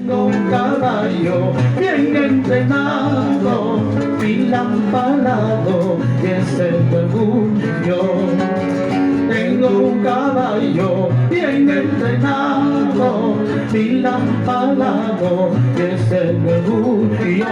Tengo un caballo bien entrenado, bien lampalado, y es el orgullo. Tengo un caballo bien entrenado, bien lampalado, y es el orgullo.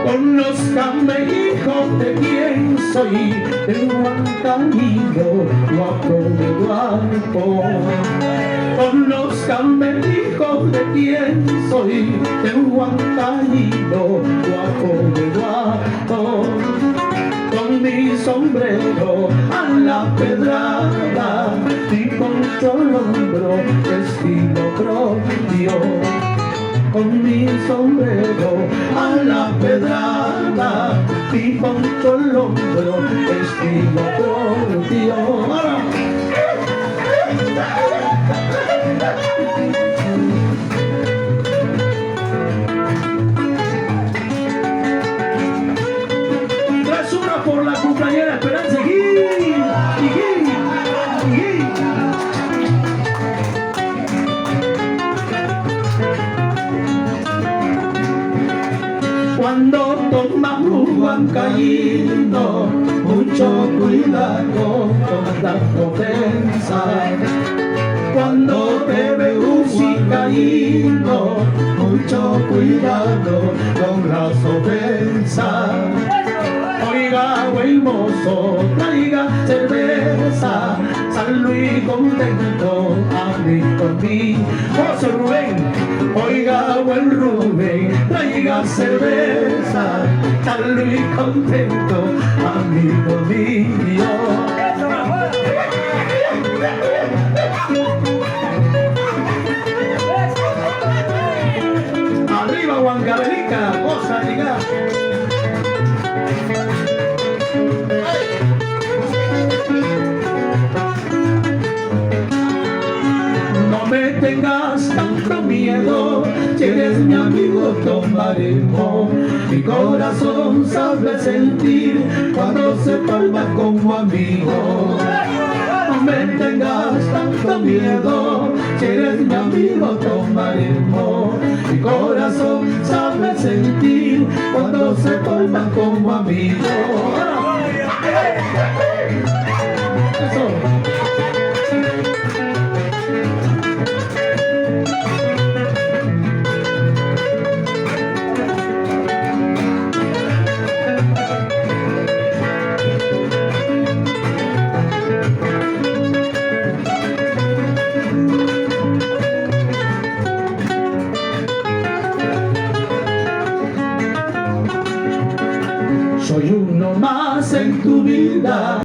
Conózcame, hijo, de quién soy, de Juan Camilo, guapo de guapo. Conózcame, hijo, de quién soy, de Juan Camilo, guapo de guapo. Con mi sombrero a la pedrada, y poncho al hombro, estilo propio. Con mi sombrero a la pedrada, y poncho al hombro, estilo propio. Tras por la cumpleañera Esperanza Cuando tomas un Juan cayendo, mucho cuidado con las ofensas. Cuando bebe un cayendo, mucho cuidado con las ofensas. Oiga, buen mozo, traiga cerveza, San Luis contento, amigo mío. José Rubén, oiga, buen Rubén, traiga cerveza, San Luis contento, amigo mío. Arriba, Huancavelica, cosa diga. No me tengas tanto miedo, si eres mi amigo tomaremos. Mi corazón sabe sentir cuando se palma como amigo. No me tengas tanto miedo, si eres mi amigo tomaremos. Mi corazón sabe sentir cuando se palma como amigo. Eso. Soy uno más en tu vida.